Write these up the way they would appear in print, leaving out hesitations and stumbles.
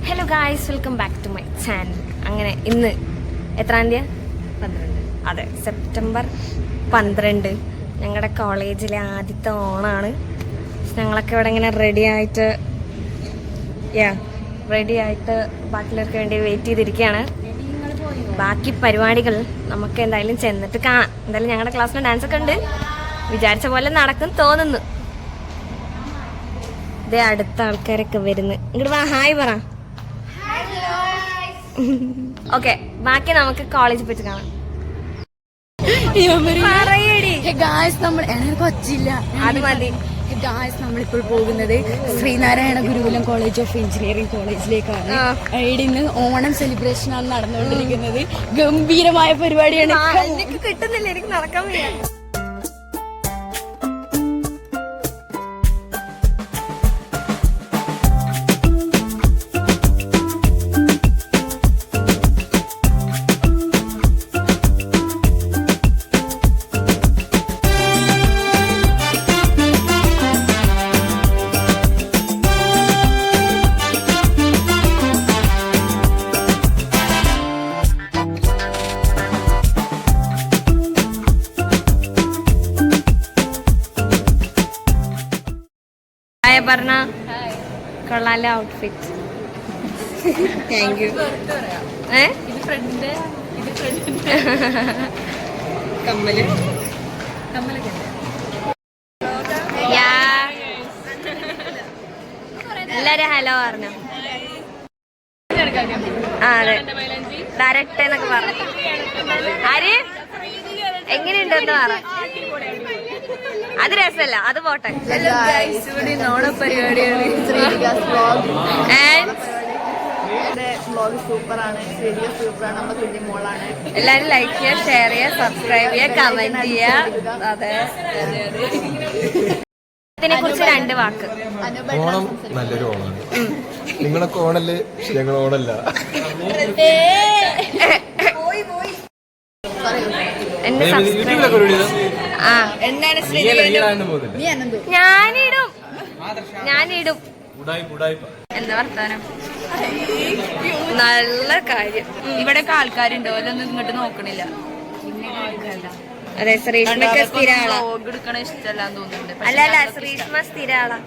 Hello guys, welcome back to my channel. അങ്ങനെ ഇന്ന് എത്രാം തീയതി? 12. അതെ, സെപ്റ്റംബർ 12 ഞങ്ങളുടെ കോളേജിലെ ആദ്യത്തെ ഓണാണ്. ഞങ്ങളൊക്കെ ഇവിടെ ഇങ്ങനെ റെഡി ആയിട്ട് ബാക്കിയുള്ളവർക്ക് വേണ്ടി വെയിറ്റ് ചെയ്തിരിക്കുകയാണ്. ബാക്കി പരിപാടികൾ നമുക്ക് എന്തായാലും ചെന്നിട്ട് കാണാം. എന്തായാലും ഞങ്ങളുടെ ക്ലാസ്സിൽ ഡാൻസ് ഒക്കെ ഉണ്ട്, വിചാരിച്ച പോലെ നടക്കും തോന്നുന്നു. ഇതേ അടുത്ത ആൾക്കാരൊക്കെ വരുന്നു. ഇങ്ങോട്ട് വാ, ഹായ് പറ. ഓക്കെ, ബാക്കി നമുക്ക് കോളേജിൽ പോയിട്ട് കാണാം. കൊച്ചില്ല അത് മതി. നമ്മളിപ്പോൾ പോകുന്നത് ശ്രീനാരായണ ഗുരുകുലം കോളേജ് ഓഫ് എഞ്ചിനീയറിംഗ് കോളേജിലേക്കാണ്. ഇന്ന് ഓണം സെലിബ്രേഷൻ ആണ് നടന്നുകൊണ്ടിരിക്കുന്നത്. ഗംഭീരമായ പരിപാടിയാണ്. എനിക്ക് കിട്ടുന്നില്ല, എനിക്ക് നടക്കാൻ വയ്യ. പറഞ്ഞ കൊള്ളാല ഔട്ട്ഫിറ്റ്. Thank you. എല്ലാരും ഹലോ പറഞ്ഞു. അതെ, ഡയറക്റ്റ് എന്നൊക്കെ പറഞ്ഞു. ആര് എങ്ങനെയുണ്ടെന്ന് പറ. അത് രസമല്ല, അത് പോട്ടെ. ഓണപരിപാടിയാണ്. എല്ലാരും ലൈക്ക് ചെയ്യുക, ഷെയർ ചെയ്യുക, സബ്സ്ക്രൈബ് ചെയ്യുക, കമന്റ് ചെയ്യുക. അതെ, ഇതിനെ കുറിച്ച് 2 വാക്ക്. ഓണം നല്ലൊരു ഓണാണ്. നിങ്ങളൊക്കെ ഓണല്ലേ, ഞങ്ങൾ ഓണല്ല. ഞാനിടും. എന്താ വർത്താനം? നല്ല കാര്യം. ഇവിടെയൊക്കെ ആൾക്കാരുണ്ടോ അല്ലൊന്നും ഇങ്ങോട്ട് നോക്കണില്ല. അതെ, ശ്രീഷ്മക്ക് സ്ഥിര ആളാ. എടുക്കണ ഇഷ്ടമല്ലാന്ന് തോന്നുന്നുണ്ട്. അല്ല, ശ്രീഷ്മ സ്ഥിര ആളാ.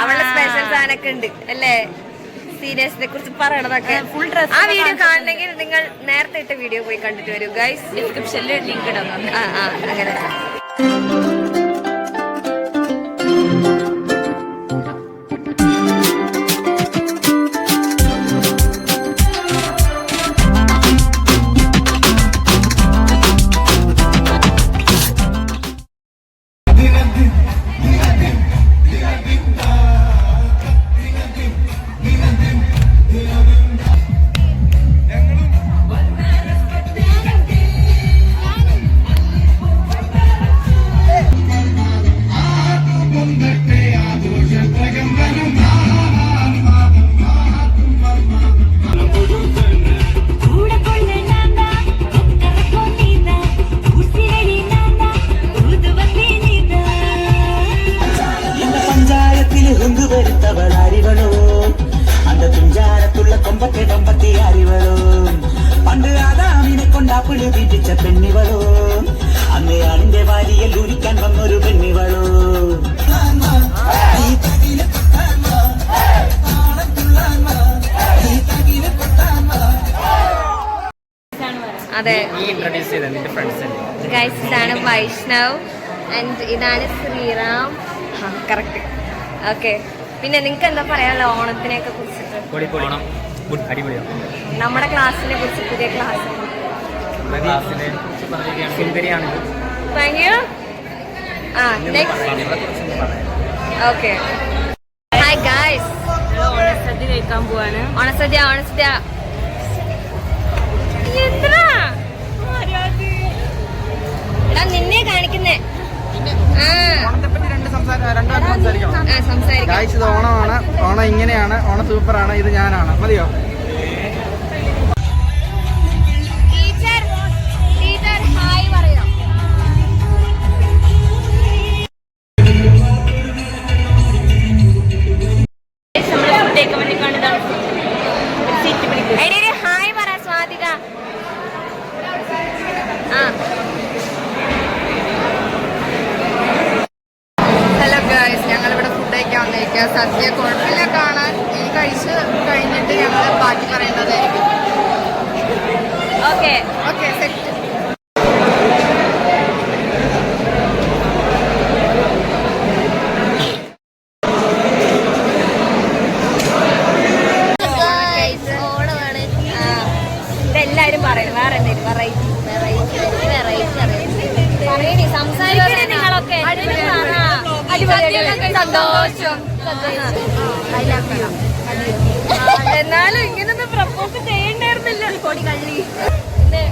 അവളുടെ സ്പെഷ്യൽ സാധനമൊക്കെ ഉണ്ട് അല്ലേ? സീരിയസിനെ കുറിച്ച് പറയണതൊക്കെ ഫുൾ ഡ്രസ്. ആ വീഡിയോ കാണണമെങ്കിൽ നിങ്ങൾ നേരത്തെ ഇട്ട വീഡിയോ പോയി കണ്ടിട്ട് വരൂ ഗൈസ്. ഡിസ്ക്രിപ്ഷനിൽ ലിങ്ക് ഇടാം. അങ്ങനെ. പെണ്ണിവളോ അന്ന് ആണിന്റെ വാരിയിൽ ഉരിക്കാൻ വന്നൊരു പെണ്ണിവളോ. അതെ ഗൈസ്, ഇതാണ് വൈഷ്ണവ് ആൻഡ് ഇതാണ് ശ്രീറാം. കറക്റ്റ്. ഓക്കെ, പിന്നെ നിങ്ങൾക്ക് എന്താ പറയാനുള്ള ഓണത്തിനെയൊക്കെ കുറിച്ചിട്ട്? നമ്മുടെ ക്ലാസ്സിനെ കുറിച്ച് പുതിയ class. Thank you. Okay, hi guys, ഓണസദ്യ കഴിക്കാൻ പോവാണ്. ഓണസദ്യ എടാ, നിന്നെ കാണിക്കുന്നേ. ഇത് ഓണമാണ്. ഓണം ഇങ്ങനെയാണ്. ഓണം സൂപ്പറാണ്. ഇത് ഞാനാണ്. മതിയോ? സദ്യ കുഴപ്പമില്ല കാണാൻ. ഈ കഴിച്ച് കഴിഞ്ഞിട്ട് ഞങ്ങൾ ബാക്കി പറയേണ്ടതായിരിക്കും. Okay okay set. ഇതെല്ലാരും പറയും. വേറെ എന്തെങ്കിലും വെറൈറ്റി പറയണേ, സംസാരിക്കണേ നിങ്ങളൊക്കെ. സന്തോഷം. എന്നാലും ഇങ്ങനൊന്നും പ്രപ്പോസ് ചെയ്യണ്ടായിരുന്നില്ല. കൊടി കള്ളി. പിന്നെ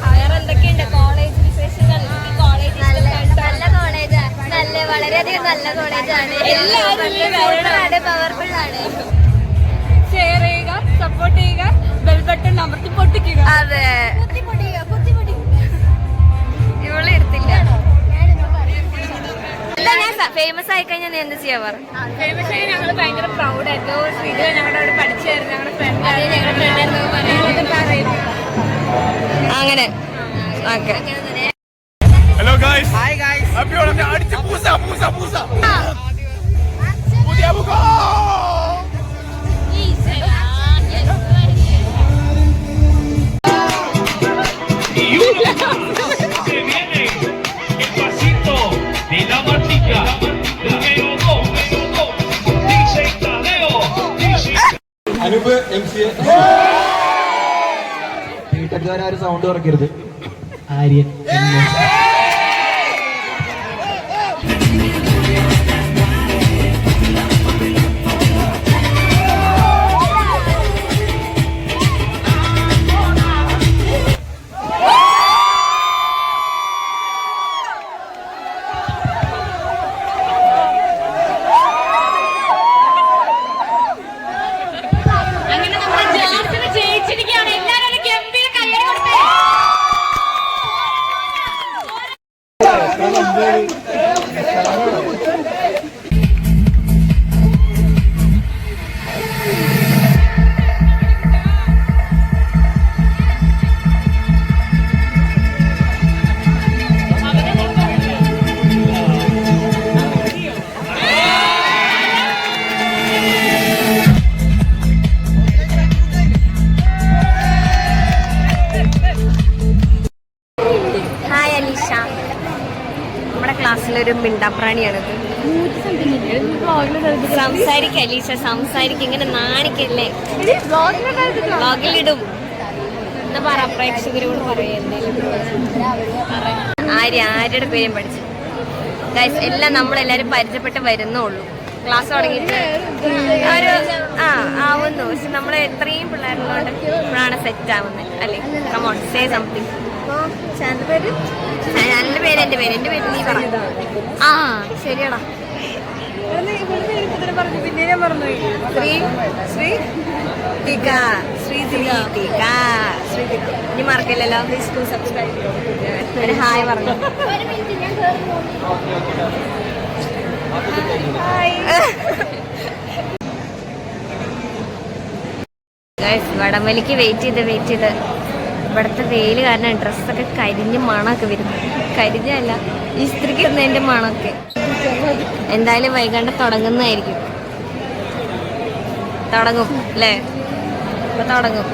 വേറെ എന്തൊക്കെയുണ്ട് കോളേജ് വിശേഷങ്ങൾ? കോളേജ് നല്ല കോളേജാ, വളരെയധികം നല്ല കോളേജാണ്. എല്ലാവരും പവർഫുൾ ആണ്. ഷെയർ ചെയ്യുക, സപ്പോർട്ട് ചെയ്യുക, ബെൽ ബട്ടൺ അമർത്തി പൊട്ടിക്കുക. അതെ, ഇവളെ എടുത്തില്ല. അല്ല, ഞാൻ ഫേമസ് ആയി കഴിഞ്ഞാൽ നീ എന്ത് ചെയ്യാ പറ? ഫേമസ് ആയി ഞങ്ങൾ ഭയങ്കര പ്രൗഡായിരുന്നു. ശ്രീധ ഞങ്ങളുടെ അവിടെ പഠിച്ചായിരുന്നു, ഞങ്ങളുടെ ഫ്രണ്ട്. അങ്ങനെ okay. Hello guys, hi guys. അടിച്ച് പൂസ പൂസ പൂസ പുതിയ മുഖം. Se viene el pasito de la martica. Número 2. Dice Tadeo. Dice. Anoop MC വീട്ടുകാരും സൗണ്ട് കുറയ്ക്കരുത്. ആര്യൻ ക്ലാസ്സിലൊരു മിണ്ടാപ്രാണിയാണിത്. സംസാരിക്ക അലീഷ, സംസാരിക്ക. ഇങ്ങനെ നാണിക്കല്ലേ. വ്ളോഗിലിടും എന്താ പറ, പ്രേക്ഷകരോട് പറയാം. ആര്യയുടെ പേരും പഠിച്ചു. ഗൈസ്, എല്ലാം നമ്മളെല്ലാരും പരിചയപ്പെട്ട് വരുന്നുള്ളൂ. ക്ലാസ് തുടങ്ങിയിട്ട് ഒരു ആവുന്നു. പക്ഷെ നമ്മൾ എത്രയും പിള്ളേരുള്ളതുകൊണ്ട് ഇപ്പോഴാണ് സെറ്റ് ആവുന്നത് അല്ലേ? Come on, say something. ചാനലിന്റെ പേര് എന്റെ പേര് നീ പറ. ആ ശരിയാടാ. ഇനി മറക്കില്ലല്ലോ. ഒരു ഹായ് പറഞ്ഞു. വടംവലിക്ക് വെയിറ്റ് ചെയ്ത് ഇവിടുത്തെ വെയില് കാരണം ഡ്രസ്സൊക്കെ കരിഞ്ഞ് മണമൊക്കെ വരുന്നു. കരിഞ്ഞല്ല, ഇസ്ത്രിക്ക് ഇടുന്നതിന്റെ മണമൊക്കെ. എന്തായാലും വൈകാണ്ട് തുടങ്ങുന്നതായിരിക്കും. തുടങ്ങും അല്ലേ? ഇപ്പൊ തുടങ്ങും.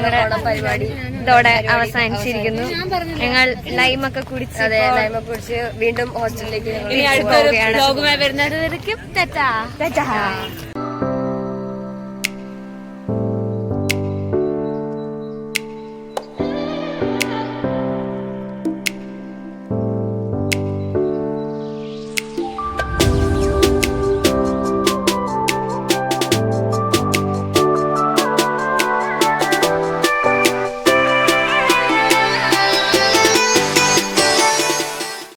ഞങ്ങളുടെ പരിപാടി ഇതോടെ അവസാനിച്ചിരിക്കുന്നു. ഞങ്ങൾ ലൈമൊക്കെ കുടിച്ച് വീണ്ടും ഹോസ്റ്റലിലേക്ക് ഇനി അടുത്തൊരു വ്ലോഗുമായി വരുന്നത്